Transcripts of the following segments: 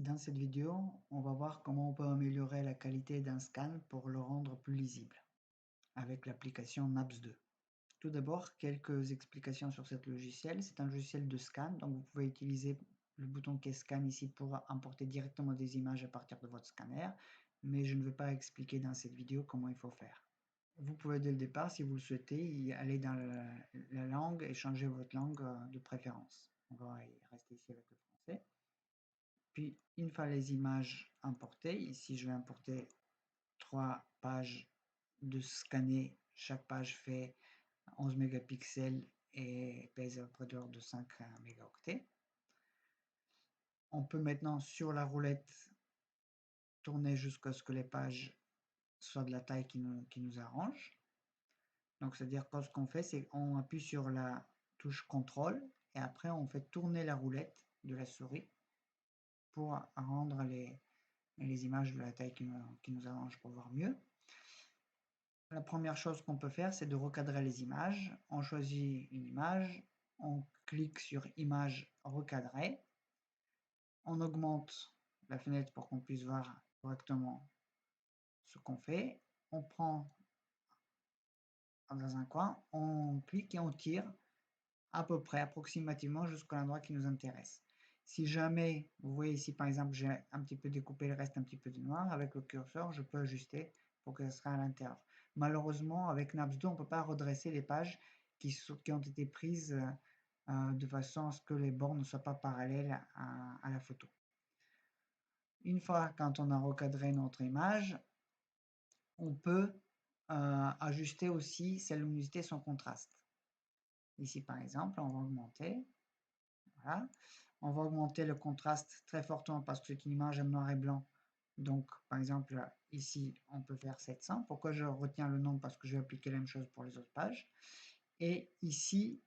Dans cette vidéo, on va voir comment on peut améliorer la qualité d'un scan pour le rendre plus lisible avec l'application Maps 2. Tout d'abord, quelques explications sur ce logiciel. C'est un logiciel de scan, donc vous pouvez utiliser le bouton qui est scan ici pour importer directement des images à partir de votre scanner, mais je ne vais pas expliquer dans cette vidéo comment il faut faire. Vous pouvez dès le départ, si vous le souhaitez, y aller dans la langue et changer votre langue de préférence. On va rester ici avec le français. Puis, une fois les images importées, ici je vais importer 3 pages de scanner. Chaque page fait 11 mégapixels et pèse à près de 5 mégaoctets. On peut maintenant sur la roulette tourner jusqu'à ce que les pages soient de la taille qui nous arrange. Donc c'est-à-dire que ce qu'on fait, c'est qu'on appuie sur la touche CTRL et après on fait tourner la roulette de la souris pour rendre les images de la taille qui nous arrange pour voir mieux. La première chose qu'on peut faire, c'est de recadrer les images. On choisit une image, on clique sur image recadrée, on augmente la fenêtre pour qu'on puisse voir correctement ce qu'on fait. On prend dans un coin, on clique et on tire à peu près, approximativement jusqu'à l'endroit qui nous intéresse. Si jamais, vous voyez ici par exemple, j'ai un petit peu découpé le reste un petit peu de noir, avec le curseur, je peux ajuster pour que ce sera à l'intérieur. Malheureusement, avec Maps 2, on ne peut pas redresser les pages qui ont été prises de façon à ce que les bords ne soient pas parallèles à la photo. Une fois quand on a recadré notre image, on peut ajuster aussi sa luminosité et son contraste. Ici par exemple, on va augmenter. Voilà. On va augmenter le contraste très fortement parce que c'est une image en noir et blanc. Donc, par exemple, ici, on peut faire 700. Pourquoi je retiens le nombre? Parce que je vais appliquer la même chose pour les autres pages. Et ici,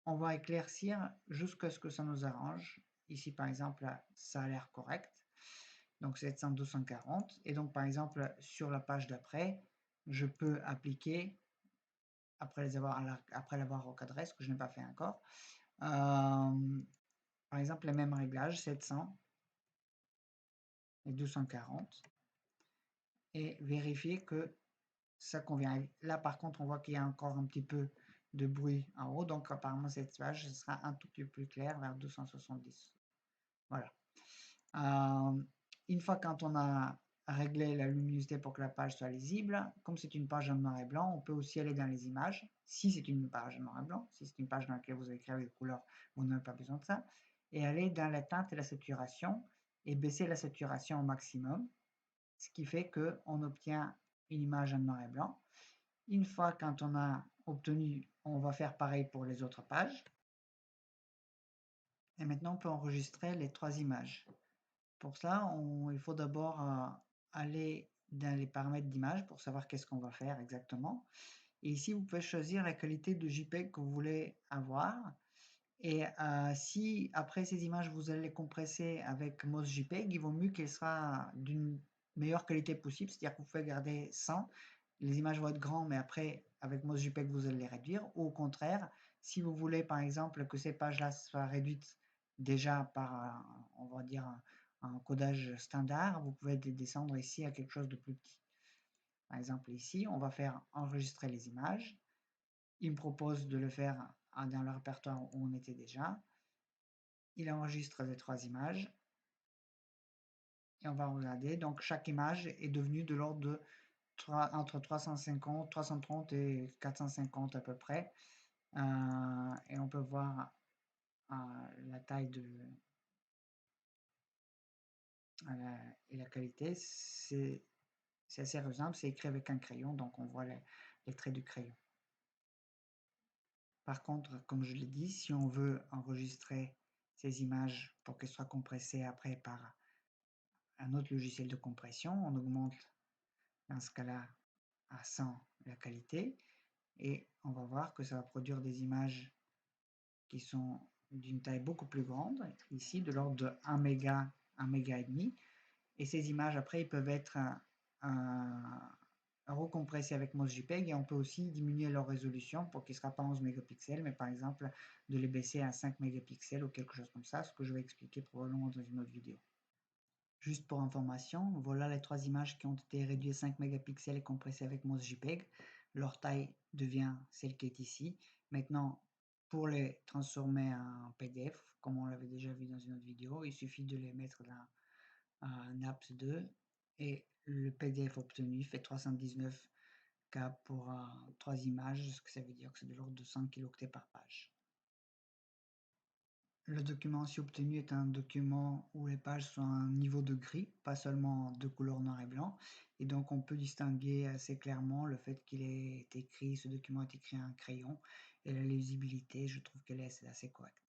on va éclaircir jusqu'à ce que ça nous arrange. Ici, par exemple, ça a l'air correct. Donc, 700, 240. Et donc, par exemple, sur la page d'après, je peux appliquer, après l'avoir recadré, ce que je n'ai pas fait encore, par exemple, les mêmes réglages, 700 et 240, et vérifier que ça convient. Là, par contre, on voit qu'il y a encore un petit peu de bruit en haut, donc apparemment cette page sera un tout petit peu plus claire, vers 270. Voilà. Une fois quand on a réglé la luminosité pour que la page soit lisible, comme c'est une page en noir et blanc, on peut aussi aller dans les images, si c'est une page en noir et blanc. Si c'est une page dans laquelle vous avez écrit avec des couleurs, vous n'avez pas besoin de ça, et aller dans la teinte et la saturation, et baisser la saturation au maximum, ce qui fait qu'on obtient une image en noir et blanc. Une fois quand on a obtenu, on va faire pareil pour les autres pages. Et maintenant, on peut enregistrer les 3 images. Pour cela, il faut d'abord aller dans les paramètres d'image pour savoir qu'est-ce qu'on va faire exactement. Et ici, vous pouvez choisir la qualité de JPEG que vous voulez avoir. Et si après ces images, vous allez les compresser avec Moz JPEG, il vaut mieux qu'elle soit d'une meilleure qualité possible. C'est-à-dire que vous pouvez garder 100, les images vont être grandes, mais après, avec Moz JPEG, vous allez les réduire. Ou au contraire, si vous voulez, par exemple, que ces pages-là soient réduites déjà par, on va dire, un codage standard, vous pouvez descendre ici à quelque chose de plus petit. Par exemple, ici, on va faire enregistrer les images. Il me propose de le faire dans le répertoire où on était déjà. Il enregistre les 3 images. Et on va regarder. Donc, chaque image est devenue de l'ordre de entre 350, 330 et 450 à peu près. Et on peut voir la taille et la qualité. C'est assez raisonnable. C'est écrit avec un crayon, donc on voit les traits du crayon. Par contre, comme je l'ai dit, si on veut enregistrer ces images pour qu'elles soient compressées après par un autre logiciel de compression, on augmente dans ce cas-là à 100 la qualité et on va voir que ça va produire des images qui sont d'une taille beaucoup plus grande, ici de l'ordre de 1 méga, 1 méga et demi, et ces images après ils peuvent être recompressées avec MozJPEG et on peut aussi diminuer leur résolution pour qu'il ne sera pas 11 mégapixels, mais par exemple de les baisser à 5 mégapixels ou quelque chose comme ça, ce que je vais expliquer probablement dans une autre vidéo. Juste pour information, voilà les 3 images qui ont été réduites à 5 mégapixels et compressées avec MozJPEG. Leur taille devient celle qui est ici. Maintenant, pour les transformer en PDF, comme on l'avait déjà vu dans une autre vidéo, il suffit de les mettre dans NAPS 2 et le PDF obtenu fait 319 K pour 3 images, ce que ça veut dire que c'est de l'ordre de 100 kilooctets par page. Le document ainsi obtenu est un document où les pages sont à un niveau de gris, pas seulement de couleur noir et blanc, et donc on peut distinguer assez clairement le fait qu'il est écrit, ce document est écrit en crayon, et la lisibilité, je trouve qu'elle est assez correcte.